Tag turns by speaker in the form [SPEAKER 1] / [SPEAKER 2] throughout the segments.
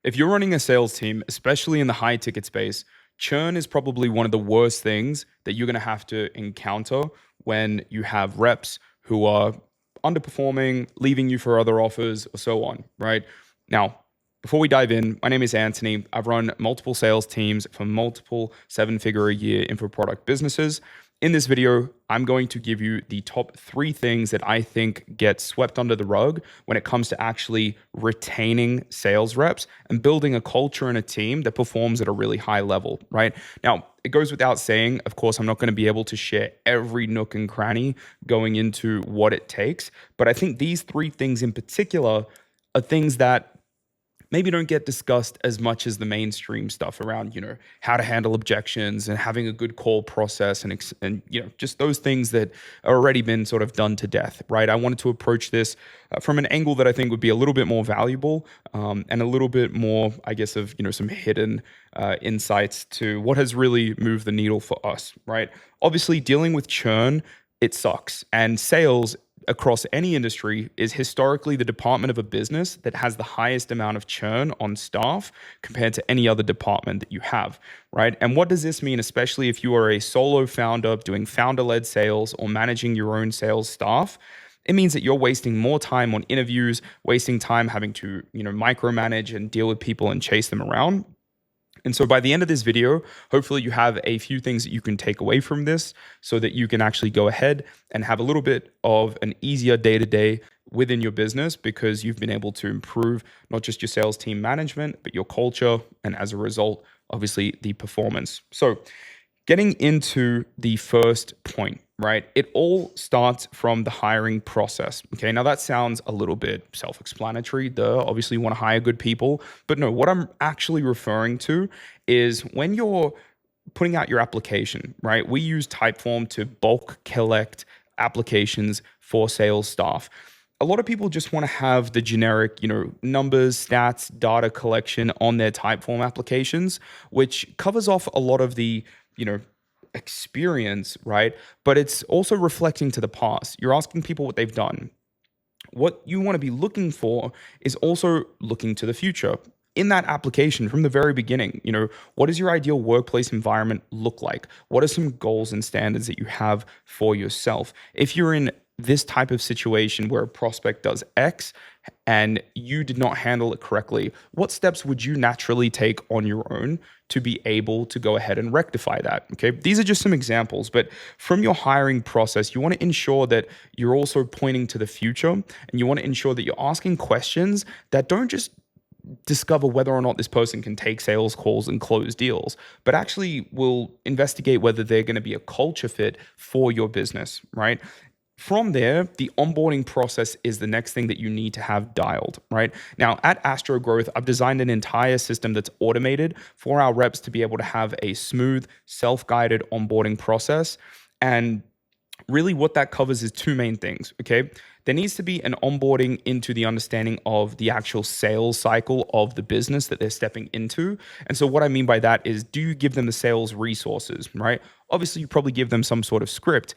[SPEAKER 1] If you're running a sales team, especially in the high ticket space, churn is probably one of the worst things that you're going to have to encounter when you have reps who are underperforming, leaving you for other offers, or so on, right? Now, before we dive in, my name is Anthony. I've run multiple sales teams for multiple seven-figure a year info product businesses. In this video, I'm going to give you the top 3 things that I think get swept under the rug when it comes to actually retaining sales reps and building a culture and a team that performs at a really high level, right? Now, it goes without saying, of course, I'm not going to be able to share every nook and cranny going into what it takes, but I think these 3 things in particular are things that maybe don't get discussed as much as the mainstream stuff around, how to handle objections and having a good call process and just those things that are already been sort of done to death, right? I wanted to approach this from an angle that I think would be a little bit more valuable and a little bit more, I guess, of, some hidden insights to what has really moved the needle for us, right? Obviously, dealing with churn, it sucks. And sales across any industry is historically the department of a business that has the highest amount of churn on staff compared to any other department that you have, right? And what does this mean, especially if you are a solo founder doing founder-led sales or managing your own sales staff? It means that you're wasting more time on interviews, wasting time having to, micromanage and deal with people and chase them around. And so by the end of this video, hopefully you have a few things that you can take away from this so that you can actually go ahead and have a little bit of an easier day-to-day within your business because you've been able to improve not just your sales team management, but your culture, and as a result, obviously the performance. So getting into the first point, right? It all starts from the hiring process. Okay, now that sounds a little bit self-explanatory. Obviously you want to hire good people, but no, what I'm actually referring to is when you're putting out your application, right? We use Typeform to bulk collect applications for sales staff. A lot of people just want to have the generic, numbers, stats, data collection on their Typeform applications, which covers off a lot of the, experience, right? But it's also reflecting to the past. You're asking people what they've done. What you want to be looking for is also looking to the future. In that application from the very beginning, what does your ideal workplace environment look like? What are some goals and standards that you have for yourself? If you're in this type of situation where a prospect does X and you did not handle it correctly, what steps would you naturally take on your own to be able to go ahead and rectify that? Okay, these are just some examples, but from your hiring process, you want to ensure that you're also pointing to the future, and you want to ensure that you're asking questions that don't just discover whether or not this person can take sales calls and close deals, but actually will investigate whether they're going to be a culture fit for your business, right? From there, the onboarding process is the next thing that you need to have dialed, right? Now, at Astro Growth, I've designed an entire system that's automated for our reps to be able to have a smooth, self-guided onboarding process. And really what that covers is 2 main things, okay? There needs to be an onboarding into the understanding of the actual sales cycle of the business that they're stepping into. And so what I mean by that is, do you give them the sales resources, right? Obviously, you probably give them some sort of script,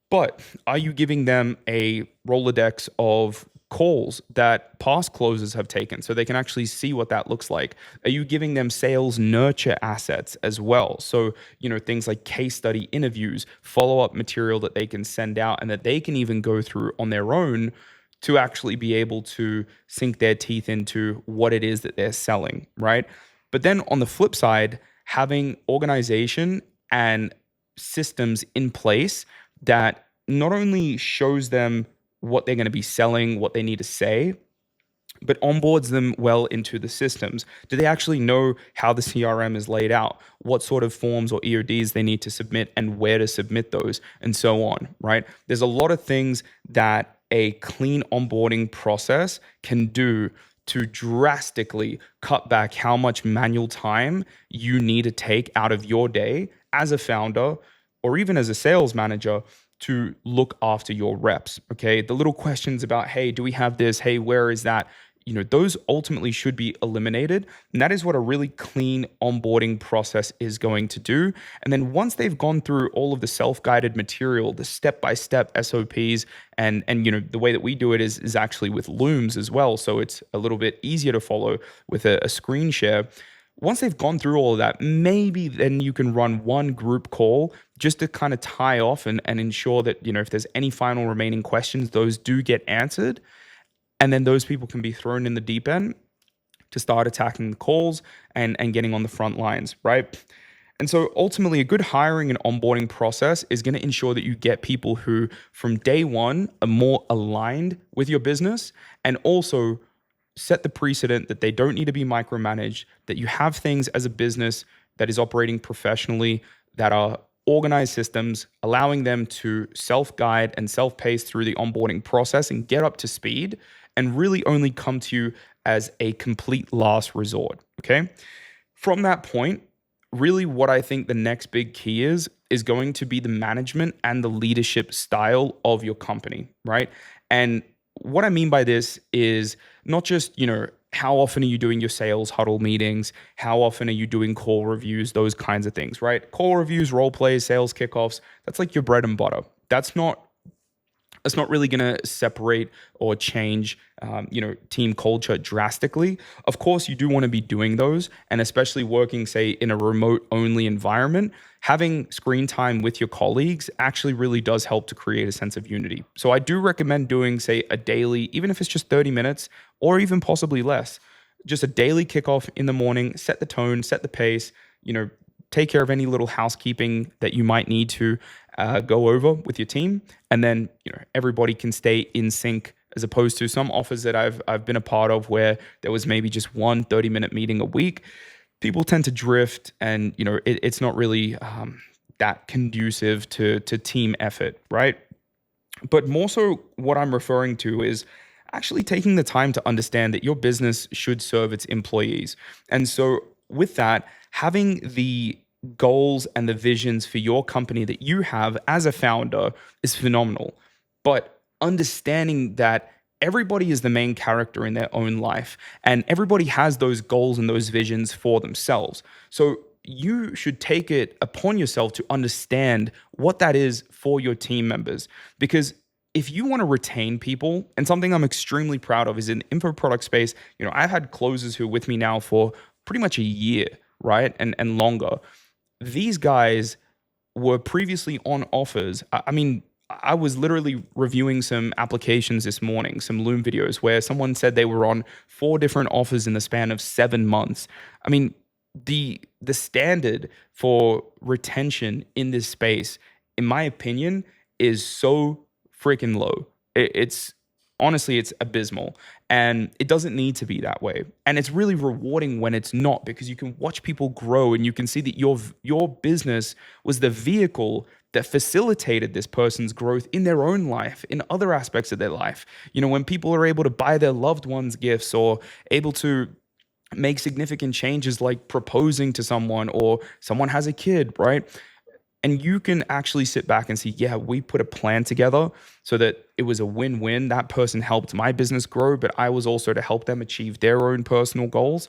[SPEAKER 1] but are you giving them a Rolodex of calls that past closers have taken so they can actually see what that looks like? Are you giving them sales nurture assets as well? So, things like case study interviews, follow-up material that they can send out and that they can even go through on their own to actually be able to sink their teeth into what it is that they're selling, right? But then on the flip side, having organization and systems in place that not only shows them what they're going to be selling, what they need to say, but onboards them well into the systems. Do they actually know how the CRM is laid out, what sort of forms or EODs they need to submit and where to submit those, and so on, right? There's a lot of things that a clean onboarding process can do to drastically cut back how much manual time you need to take out of your day as a founder or even as a sales manager to look after your reps, okay? The little questions about, hey, do we have this? Hey, where is that? those ultimately should be eliminated. And that is what a really clean onboarding process is going to do. And then once they've gone through all of the self-guided material, the step-by-step SOPs, and the way that we do it is actually with Looms as well. So it's a little bit easier to follow with a screen share. Once they've gone through all of that, maybe then you can run one group call just to kind of tie off and ensure that, if there's any final remaining questions, those do get answered. And then those people can be thrown in the deep end to start attacking the calls and getting on the front lines, right? And so ultimately, a good hiring and onboarding process is going to ensure that you get people who from day one are more aligned with your business, and also set the precedent that they don't need to be micromanaged, that you have things as a business that is operating professionally, that are organized systems, allowing them to self-guide and self-pace through the onboarding process and get up to speed, and really only come to you as a complete last resort, okay? From that point, really what I think the next big key is going to be the management and the leadership style of your company, right? And what I mean by this is not just, how often are you doing your sales huddle meetings? How often are you doing call reviews? Those kinds of things, right? Call reviews, role plays, sales kickoffs, that's like your bread and butter. That's not really going to separate or change, team culture drastically. Of course, you do want to be doing those, and especially working, say, in a remote-only environment, having screen time with your colleagues actually really does help to create a sense of unity. So I do recommend doing, say, a daily, even if it's just 30 minutes or even possibly less, just a daily kickoff in the morning, set the tone, set the pace, take care of any little housekeeping that you might need to go over with your team, and then everybody can stay in sync, as opposed to some offers that I've been a part of where there was maybe just one 30-minute meeting a week. People tend to drift, and it's not really that conducive to team effort, right? But more so, what I'm referring to is actually taking the time to understand that your business should serve its employees. And so with that, having the goals and the visions for your company that you have as a founder is phenomenal. But understanding that everybody is the main character in their own life, and everybody has those goals and those visions for themselves. So you should take it upon yourself to understand what that is for your team members. Because if you want to retain people, and something I'm extremely proud of is in the info product space, I've had closers who are with me now for pretty much a year, right? And longer. These guys were previously on offers. I mean, I was literally reviewing some applications this morning, some Loom videos, where someone said they were on 4 different offers in the span of 7 months. I mean, the standard for retention in this space, in my opinion, is so freaking low. It's honestly, it's abysmal, and it doesn't need to be that way. And it's really rewarding when it's not, because you can watch people grow, and you can see that your business was the vehicle that facilitated this person's growth in their own life, in other aspects of their life. When people are able to buy their loved ones gifts, or able to make significant changes like proposing to someone, or someone has a kid, right? And you can actually sit back and see, yeah, we put a plan together so that it was a win-win. That person helped my business grow, but I was also to help them achieve their own personal goals.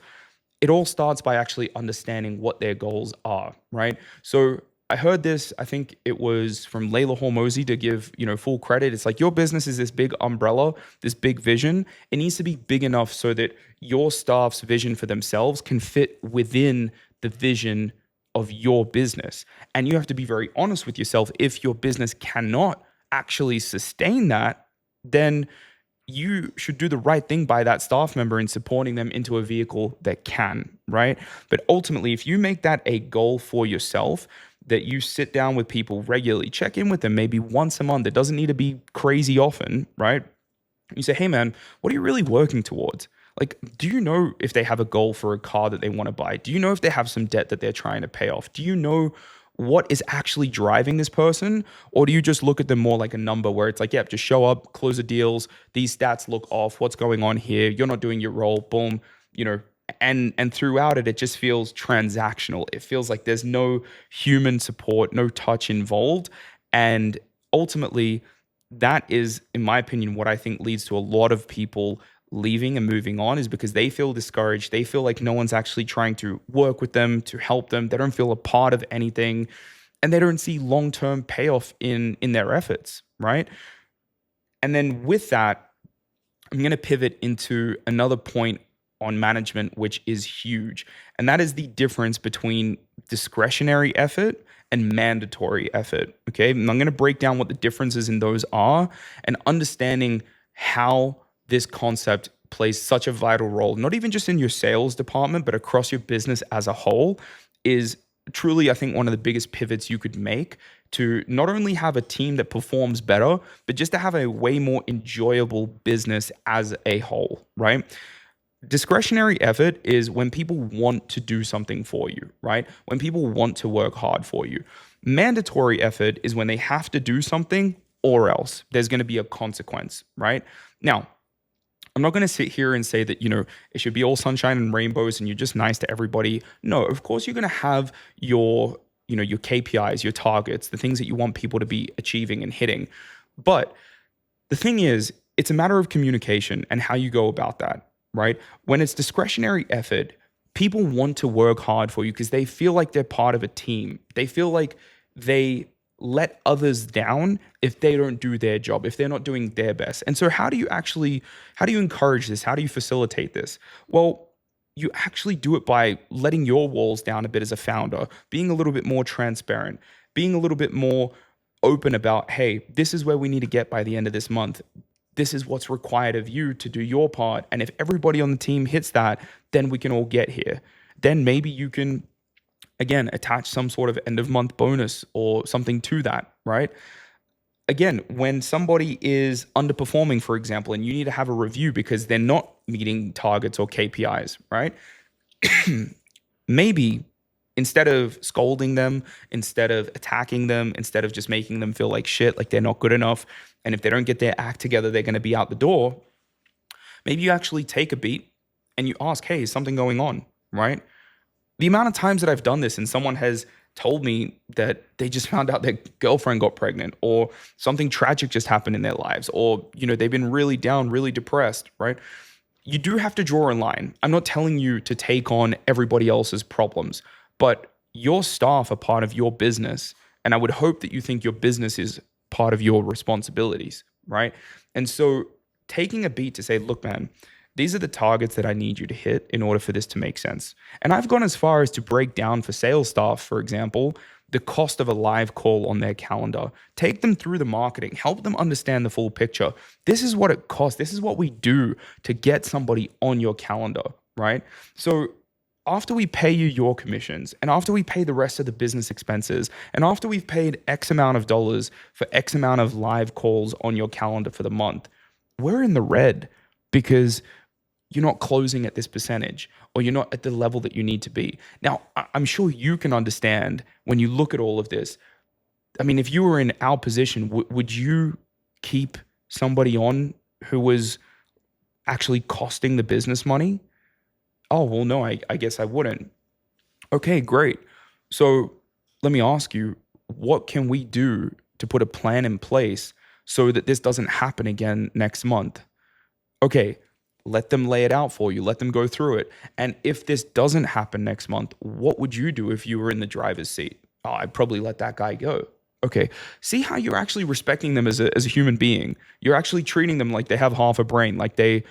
[SPEAKER 1] It all starts by actually understanding what their goals are, right? So I heard this, I think it was from Layla Hormozy, to give, full credit. It's like, your business is this big umbrella, this big vision. It needs to be big enough so that your staff's vision for themselves can fit within the vision of your business. And you have to be very honest with yourself. If your business cannot actually sustain that, then you should do the right thing by that staff member in supporting them into a vehicle that can, right? But ultimately, if you make that a goal for yourself, that you sit down with people regularly, check in with them maybe once a month. It doesn't need to be crazy often, right? You say, hey man, what are you really working towards? Like, do you know if they have a goal for a car that they want to buy? Do you know if they have some debt that they're trying to pay off? Do you know what is actually driving this person? Or do you just look at them more like a number where it's like, yeah, just show up, close the deals, these stats look off, what's going on here? You're not doing your role, boom, and throughout it just feels transactional. It feels like there's no human support, no touch involved. And ultimately, that is, in my opinion, what I think leads to a lot of people leaving and moving on is because they feel discouraged. They feel like no one's actually trying to work with them, to help them. They don't feel a part of anything, and they don't see long-term payoff in their efforts, right? And then with that, I'm going to pivot into another point on management, which is huge. And that is the difference between discretionary effort and mandatory effort. Okay. And I'm going to break down what the differences in those are and understanding how this concept plays such a vital role, not even just in your sales department, but across your business as a whole, is truly, I think, one of the biggest pivots you could make to not only have a team that performs better, but just to have a way more enjoyable business as a whole, right? Discretionary effort is when people want to do something for you, right? When people want to work hard for you. Mandatory effort is when they have to do something or else there's going to be a consequence, right? Now, I'm not going to sit here and say that, it should be all sunshine and rainbows and you're just nice to everybody. No, of course you're going to have your KPIs, your targets, the things that you want people to be achieving and hitting. But the thing is, it's a matter of communication and how you go about that, right? When it's discretionary effort, people want to work hard for you because they feel like they're part of a team. They feel like they let others down if they don't do their job, if they're not doing their best. And so how do you encourage this? How do you facilitate this? Well, you actually do it by letting your walls down a bit as a founder, being a little bit more transparent, being a little bit more open about, hey, this is where we need to get by the end of this month. This is what's required of you to do your part. And if everybody on the team hits that, then we can all get here. Then maybe you can, again, attach some sort of end of month bonus or something to that, right? Again, when somebody is underperforming, for example, and you need to have a review because they're not meeting targets or KPIs, right? Maybe instead of scolding them, instead of attacking them, instead of just making them feel like shit, like they're not good enough, and if they don't get their act together, they're going to be out the door, maybe you actually take a beat and you ask, hey, is something going on, right? The amount of times that I've done this and someone has told me that they just found out their girlfriend got pregnant or something tragic just happened in their lives or, they've been really down, really depressed, right? You do have to draw a line. I'm not telling you to take on everybody else's problems, but your staff are part of your business. And I would hope that you think your business is part of your responsibilities, right? And so taking a beat to say, look, man, these are the targets that I need you to hit in order for this to make sense. And I've gone as far as to break down for sales staff, for example, the cost of a live call on their calendar. Take them through the marketing, help them understand the full picture. This is what it costs. This is what we do to get somebody on your calendar, right? So after we pay you your commissions and after we pay the rest of the business expenses and after we've paid X amount of dollars for X amount of live calls on your calendar for the month, we're in the red because you're not closing at this percentage or you're not at the level that you need to be. Now, I'm sure you can understand when you look at all of this. I mean, if you were in our position, would you keep somebody on who was actually costing the business money? Oh, well, no, I guess I wouldn't. Okay, great. So let me ask you, what can we do to put a plan in place so that this doesn't happen again next month? Okay, let them lay it out for you. Let them go through it. And if this doesn't happen next month, what would you do if you were in the driver's seat? Oh, I'd probably let that guy go. Okay, see how you're actually respecting them as a human being. You're actually treating them like they have half a brain, like they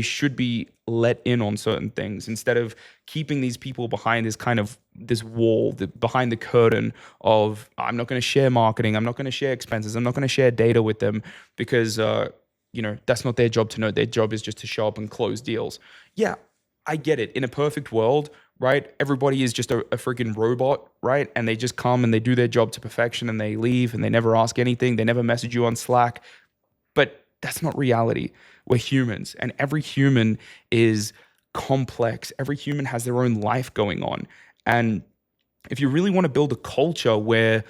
[SPEAKER 1] should be let in on certain things instead of keeping these people behind this wall, behind the curtain of, I'm not going to share marketing. I'm not going to share expenses. I'm not going to share data with them because, that's not their job to know. Their job is just to show up and close deals. Yeah, I get it. In a perfect world, right? Everybody is just a freaking robot, right? And they just come and they do their job to perfection and they leave and they never ask anything. They never message you on Slack. But that's not reality. We're humans and every human is complex. Every human has their own life going on. And if you really want to build a culture where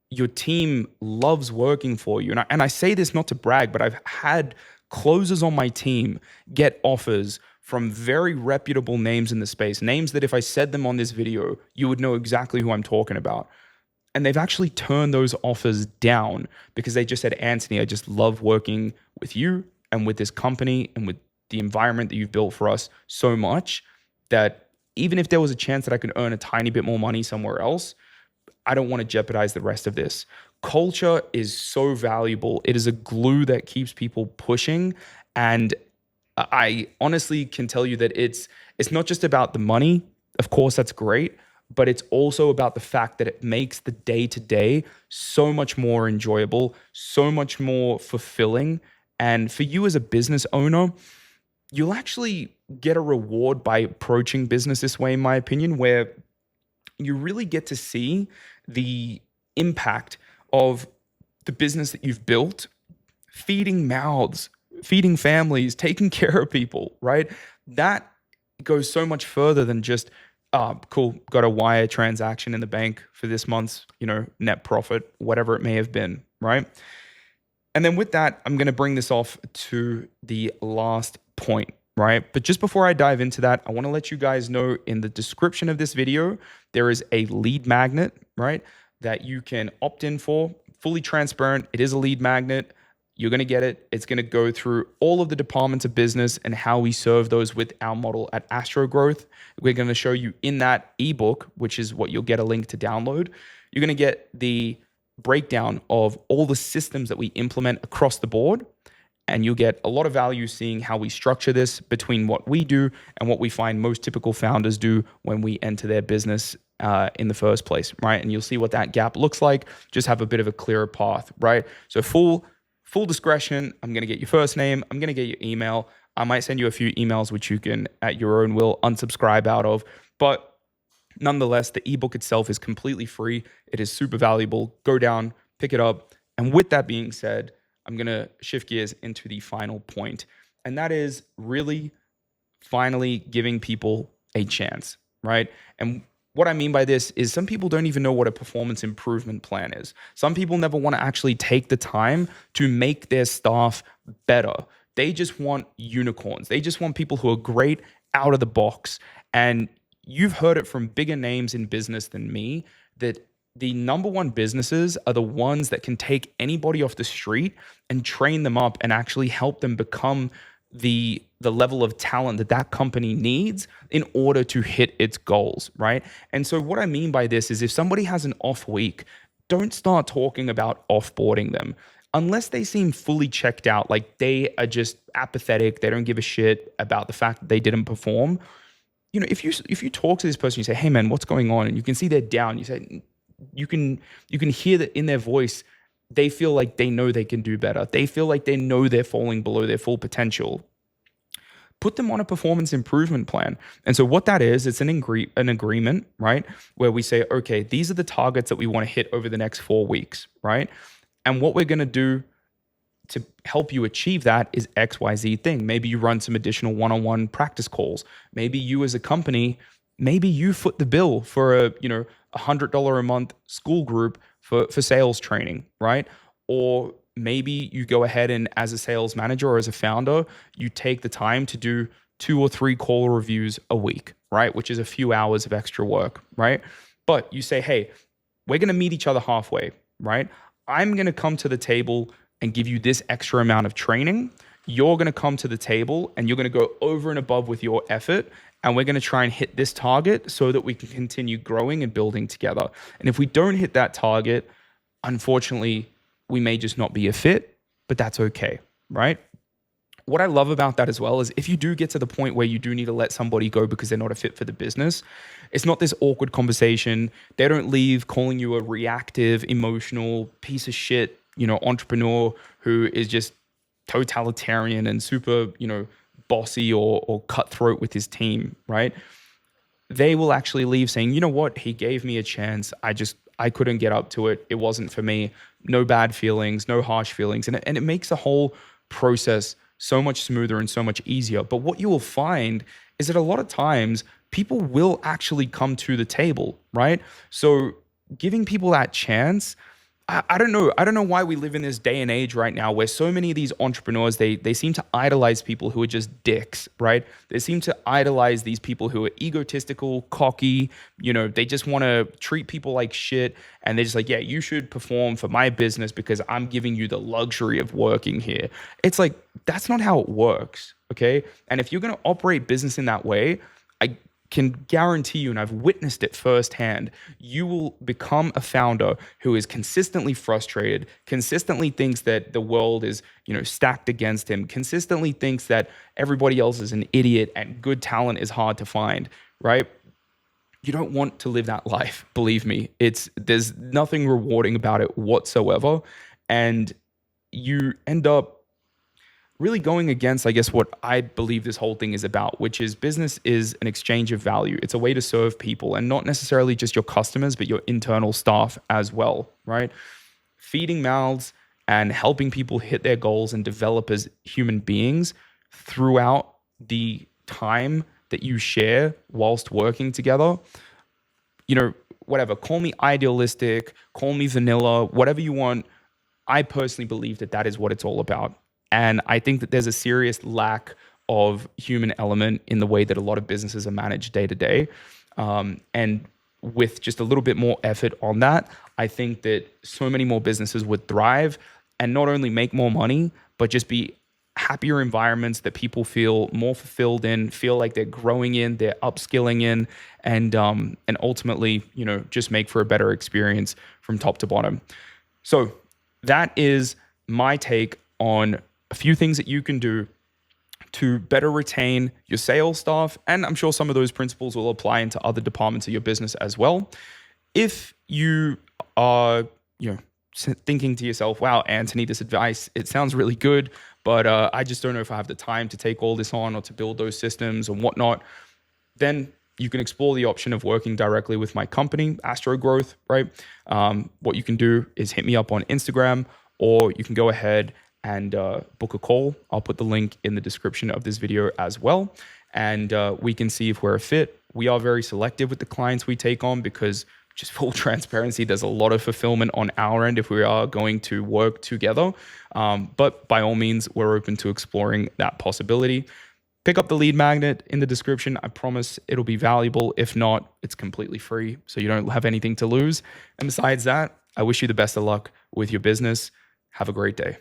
[SPEAKER 1] your team loves working for you, and I say this not to brag, but I've had closers on my team get offers from very reputable names in the space, names that if I said them on this video, you would know exactly who I'm talking about. And they've actually turned those offers down because they just said, Anthony, I just love working with you and with this company and with the environment that you've built for us so much that even if there was a chance that I could earn a tiny bit more money somewhere else, I don't want to jeopardize the rest of this. Culture is so valuable. It is a glue that keeps people pushing. And I honestly can tell you that it's not just about the money. Of course, that's great, but it's also about the fact that it makes the day to day so much more enjoyable, so much more fulfilling. And for you as a business owner, you'll actually get a reward by approaching business this way, in my opinion, where you really get to see the impact of the business that you've built, feeding mouths, feeding families, taking care of people, right? That goes so much further than just, cool, got a wire transaction in the bank for this month's, net profit, whatever it may have been, right? And then with that, I'm going to bring this off to the last point, right? But just before I dive into that, I want to let you guys know in the description of this video, there is a lead magnet, right? That you can opt in for, fully transparent. It is a lead magnet. You're going to get it. It's going to go through all of the departments of business and how we serve those with our model at Astro Growth. We're going to show you in that ebook, which is what you'll get a link to download. You're going to get the breakdown of all the systems that we implement across the board. And you'll get a lot of value seeing how we structure this between what we do and what we find most typical founders do when we enter their business in the first place, right? And you'll see what that gap looks like. Just have a bit of a clearer path, right? So full discretion. I'm going to get your first name. I'm going to get your email. I might send you a few emails which you can, at your own will, unsubscribe out of. But nonetheless, the ebook itself is completely free. It is super valuable. Go down, pick it up. And with that being said, I'm going to shift gears into the final point. And that is really finally giving people a chance, right? And what I mean by this is some people don't even know what a performance improvement plan is. Some people never want to actually take the time to make their staff better. They just want unicorns. They just want people who are great out of the box. And you've heard it from bigger names in business than me that the number one businesses are the ones that can take anybody off the street and train them up and actually help them become the level of talent that company needs in order to hit its goals, right? And so what I mean by this is if somebody has an off week, don't start talking about offboarding them unless they seem fully checked out, like they are just apathetic, they don't give a shit about the fact that they didn't perform. If you talk to this person, you say, "Hey man, what's going on?" and you can see they're down, you say, you can hear that in their voice, they feel like they know they can do better. They feel like they know they're falling below their full potential. Put them on a performance improvement plan. And so what that is, it's an agreement, right? Where we say, okay, these are the targets that we want to hit over the next 4 weeks, right? And what we're going to do to help you achieve that is XYZ thing. Maybe you run some additional one-on-one practice calls. Maybe you as a company, maybe you foot the bill for a $100 a month school group for sales training, right? Or maybe you go ahead and as a sales manager or as a founder, you take the time to do 2 or 3 call reviews a week, right? Which is a few hours of extra work, right? But you say, hey, we're going to meet each other halfway, right? I'm going to come to the table and give you this extra amount of training. You're going to come to the table and you're going to go over and above with your effort. And we're going to try and hit this target so that we can continue growing and building together. And if we don't hit that target, unfortunately, we may just not be a fit, but that's okay, right? What I love about that as well is if you do get to the point where you do need to let somebody go because they're not a fit for the business, it's not this awkward conversation. They don't leave calling you a reactive, emotional piece of shit, entrepreneur who is just totalitarian and super, bossy or cutthroat with his team, right? They will actually leave saying, you know what, he gave me a chance. I couldn't get up to it. It wasn't for me. No bad feelings, no harsh feelings. And it makes the whole process so much smoother and so much easier. But what you will find is that a lot of times people will actually come to the table, right? So giving people that chance, I don't know. I don't know why we live in this day and age right now where so many of these entrepreneurs, they seem to idolize people who are just dicks, right? They seem to idolize these people who are egotistical, cocky, they just want to treat people like shit. And they're just like, yeah, you should perform for my business because I'm giving you the luxury of working here. It's like, that's not how it works, okay? And if you're going to operate business in that way, I can guarantee you, and I've witnessed it firsthand, you will become a founder who is consistently frustrated, consistently thinks that the world is, stacked against him, consistently thinks that everybody else is an idiot and good talent is hard to find, right? You don't want to live that life, believe me. There's nothing rewarding about it whatsoever. And you end up really going against, I guess, what I believe this whole thing is about, which is business is an exchange of value. It's a way to serve people and not necessarily just your customers, but your internal staff as well, right? Feeding mouths and helping people hit their goals and develop as human beings throughout the time that you share whilst working together. Whatever, call me idealistic, call me vanilla, whatever you want. I personally believe that that is what it's all about. And I think that there's a serious lack of human element in the way that a lot of businesses are managed day to day. And with just a little bit more effort on that, I think that so many more businesses would thrive and not only make more money, but just be happier environments that people feel more fulfilled in, feel like they're growing in, they're upskilling in, and ultimately, just make for a better experience from top to bottom. So that is my take on a few things that you can do to better retain your sales staff. And I'm sure some of those principles will apply into other departments of your business as well. If you are, thinking to yourself, wow, Anthony, this advice, it sounds really good, but I just don't know if I have the time to take all this on or to build those systems and whatnot, then you can explore the option of working directly with my company, Astro Growth, right? What you can do is hit me up on Instagram, or you can go ahead and book a call. I'll put the link in the description of this video as well. And we can see if we're a fit. We are very selective with the clients we take on because, just full transparency, there's a lot of fulfillment on our end if we are going to work together. But by all means, we're open to exploring that possibility. Pick up the lead magnet in the description. I promise it'll be valuable. If not, it's completely free, so you don't have anything to lose. And besides that, I wish you the best of luck with your business. Have a great day.